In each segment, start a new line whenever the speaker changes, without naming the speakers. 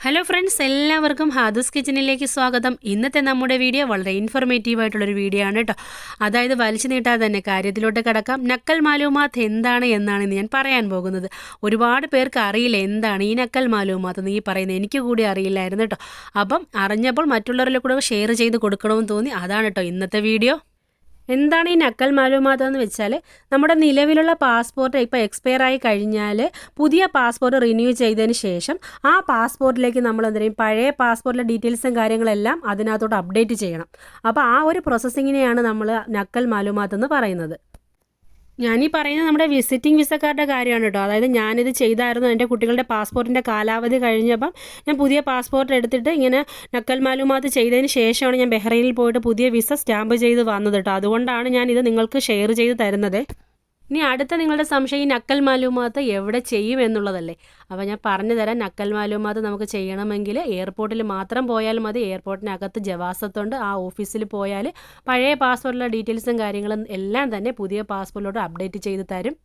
Hello friends, എല്ലാവർക്കും ഹാദൂസ് കിച്ചണിലേക്ക് സ്വാഗതം. ഇന്നത്തെ നമ്മുടെ വീഡിയോ വളരെ ഇൻഫോർമേറ്റീവ് ആയിട്ടുള്ളൊരു വീഡിയോ ആണ് കേട്ടോ. അതായത് വലിച്ചു നീട്ടാതെ തന്നെ കാര്യത്തിലോട്ട് കിടക്കാം. നക്കൽ മാലൂമാത്ത് എന്താണ് എന്നാണ് ഇന്ന് ഞാൻ പറയാൻ പോകുന്നത്. ഒരുപാട് പേർക്ക് അറിയില്ല എന്താണ് ഈ നക്കൽ മാലൂമാത്ത് എന്ന് ഈ പറയുന്നത്. എനിക്ക് കൂടി അറിയില്ലായിരുന്നു കേട്ടോ. അപ്പം അറിഞ്ഞപ്പോൾ മറ്റുള്ളവരിൽ കൂടെ ഷെയർ ചെയ്ത് കൊടുക്കണമെന്ന് തോന്നി. അതാണ് കേട്ടോ ഇന്നത്തെ വീഡിയോ. എന്താണ് ഈ നക്കൽ മാലൂമാത്ത് എന്ന് വെച്ചാൽ, നമ്മുടെ നിലവിലുള്ള പാസ്പോർട്ട് ഇപ്പോൾ എക്സ്പയർ ആയി കഴിഞ്ഞാൽ പുതിയ പാസ്പോർട്ട് റിന്യൂ ചെയ്തതിന് ശേഷം ആ പാസ്പോർട്ടിലേക്ക് നമ്മൾ എന്തെങ്കിലും പഴയ പാസ്പോർട്ടിലെ ഡീറ്റെയിൽസും കാര്യങ്ങളെല്ലാം അതിനകത്തോട്ട് അപ്ഡേറ്റ് ചെയ്യണം. അപ്പോൾ ആ ഒരു പ്രോസസ്സിങ്ങിനെയാണ് നമ്മൾ നക്കൽ മാലൂമാത്ത് എന്ന് പറയുന്നത്. ഞാനീ പറയുന്നത് നമ്മുടെ വിസിറ്റിംഗ് വിസക്കാരുടെ കാര്യമാണ് കേട്ടോ. അതായത് ഞാനിത് ചെയ്തായിരുന്നു. എൻ്റെ കുട്ടികളുടെ പാസ്പോർട്ടിൻ്റെ കാലാവധി കഴിഞ്ഞപ്പം ഞാൻ പുതിയ പാസ്പോർട്ട് എടുത്തിട്ട് ഇങ്ങനെ നക്കൽ മാലൂമാത്ത് ചെയ്തതിന് ശേഷമാണ് ഞാൻ ബഹ്റൈനിൽ പോയിട്ട് പുതിയ വിസ സ്റ്റാമ്പ് ചെയ്ത് വന്നത് കേട്ടോ. അതുകൊണ്ടാണ് ഞാനിത് നിങ്ങൾക്ക് ഷെയർ ചെയ്ത് തരുന്നത്. ഇനി അടുത്ത നിങ്ങളുടെ സംശയം ഈ നക്കൽ മാലൂമാത്ത് എവിടെ ചെയ്യും എന്നുള്ളതല്ലേ. അപ്പോൾ ഞാൻ പറഞ്ഞു തരാം. നക്കൽ മാലൂമാത്ത് നമുക്ക് ചെയ്യണമെങ്കിൽ എയർപോർട്ടിൽ മാത്രം പോയാൽ മതി. എയർപോർട്ടിനകത്ത് ജവാസത്തുണ്ട്. ആ ഓഫീസിൽ പോയാൽ പഴയ പാസ്പോർട്ടിലെ ഡീറ്റെയിൽസും കാര്യങ്ങളും എല്ലാം തന്നെ പുതിയ പാസ്പോർട്ടിലോട്ട് അപ്ഡേറ്റ് ചെയ്ത് തരും.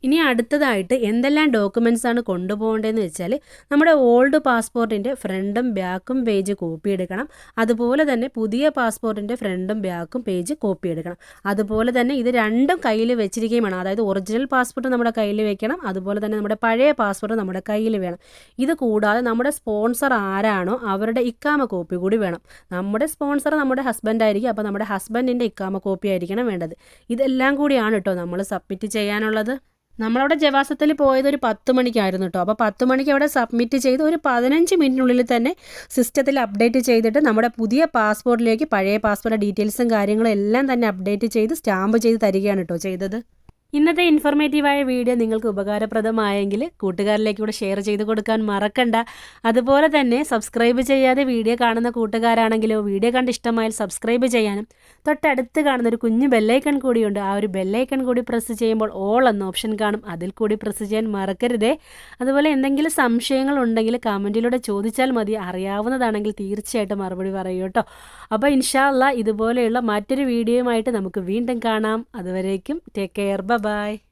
ഇനി അടുത്തതായിട്ട് എന്തെല്ലാം ഡോക്യുമെൻറ്റ്സ് ആണ് കൊണ്ടുപോകേണ്ടതെന്ന് വെച്ചാൽ, നമ്മുടെ ഓൾഡ് പാസ്പോർട്ടിൻ്റെ ഫ്രണ്ടും ബാക്കും പേജ് കോപ്പി എടുക്കണം. അതുപോലെ തന്നെ പുതിയ പാസ്പോർട്ടിൻ്റെ ഫ്രണ്ടും ബാക്കും പേജ് കോപ്പി എടുക്കണം. അതുപോലെ തന്നെ ഇത് രണ്ടും കയ്യിൽ വെച്ചിരിക്കുകയും വേണം. അതായത് ഒറിജിനൽ പാസ്പോർട്ട് നമ്മുടെ കയ്യിൽ വെക്കണം. അതുപോലെ തന്നെ നമ്മുടെ പഴയ പാസ്പോർട്ട് നമ്മുടെ കയ്യിൽ വേണം. ഇത് കൂടാതെ നമ്മുടെ സ്പോൺസർ ആരാണോ അവരുടെ ഇക്കാമ കോപ്പി കൂടി വേണം. നമ്മുടെ സ്പോൺസർ നമ്മുടെ ഹസ്ബൻഡ് ആയിരിക്കും. അപ്പോൾ നമ്മുടെ ഹസ്ബൻഡിൻ്റെ ഇക്കാമ കോപ്പി ആയിരിക്കണം വേണ്ടത്. ഇതെല്ലാം കൂടിയാണ് കേട്ടോ നമ്മൾ സബ്മിറ്റ് ചെയ്യാനുള്ളത്. നമ്മളവിടെ ജവാസത്തിൽ പോയത് ഒരു 10 മണിക്കായിരുന്നു കേട്ടോ. അപ്പോൾ 10 മണിക്ക് അവിടെ സബ്മിറ്റ് ചെയ്ത് ഒരു 15 മിനിറ്റിനുള്ളിൽ തന്നെ സിസ്റ്റത്തിൽ അപ്ഡേറ്റ് ചെയ്തിട്ട് നമ്മുടെ പുതിയ പാസ്പോർട്ടിലേക്ക് പഴയ പാസ്പോർട്ട് ഡീറ്റെയിൽസും കാര്യങ്ങളും എല്ലാം തന്നെ അപ്ഡേറ്റ് ചെയ്ത് സ്റ്റാമ്പ് ചെയ്ത് തരികയാണ് കേട്ടോ ചെയ്തത്. ഇന്നത്തെ ഇൻഫോർമേറ്റീവായ വീഡിയോ നിങ്ങൾക്ക് ഉപകാരപ്രദമായെങ്കിൽ കൂട്ടുകാരിലേക്ക് കൂടെ ഷെയർ ചെയ്ത് കൊടുക്കാൻ മറക്കണ്ട. അതുപോലെ തന്നെ സബ്സ്ക്രൈബ് ചെയ്യാതെ വീഡിയോ കാണുന്ന കൂട്ടുകാരാണെങ്കിലോ വീഡിയോ കണ്ട് ഇഷ്ടമായാൽ സബ്സ്ക്രൈബ് ചെയ്യാനും തൊട്ടടുത്ത് കാണുന്ന ഒരു കുഞ്ഞു ബെല്ലൈക്കൺ കൂടിയുണ്ട്. ആ ഒരു ബെല്ലൈക്കൺ കൂടി പ്രസ് ചെയ്യുമ്പോൾ ഓൾ എന്ന ഓപ്ഷൻ കാണും. അതിൽ കൂടി പ്രസ് ചെയ്യാൻ മറക്കരുതേ. അതുപോലെ എന്തെങ്കിലും സംശയങ്ങൾ ഉണ്ടെങ്കിൽ കമൻറ്റിലൂടെ ചോദിച്ചാൽ മതി. അറിയാവുന്നതാണെങ്കിൽ തീർച്ചയായിട്ടും മറുപടി പറയൂ കേട്ടോ. അപ്പോൾ ഇൻഷാ അല്ലാഹ് ഇതുപോലെയുള്ള മറ്റൊരു വീഡിയോയുമായിട്ട് നമുക്ക് വീണ്ടും കാണാം. അതുവരേക്കും ടേക്ക് കെയർ. Bye-bye.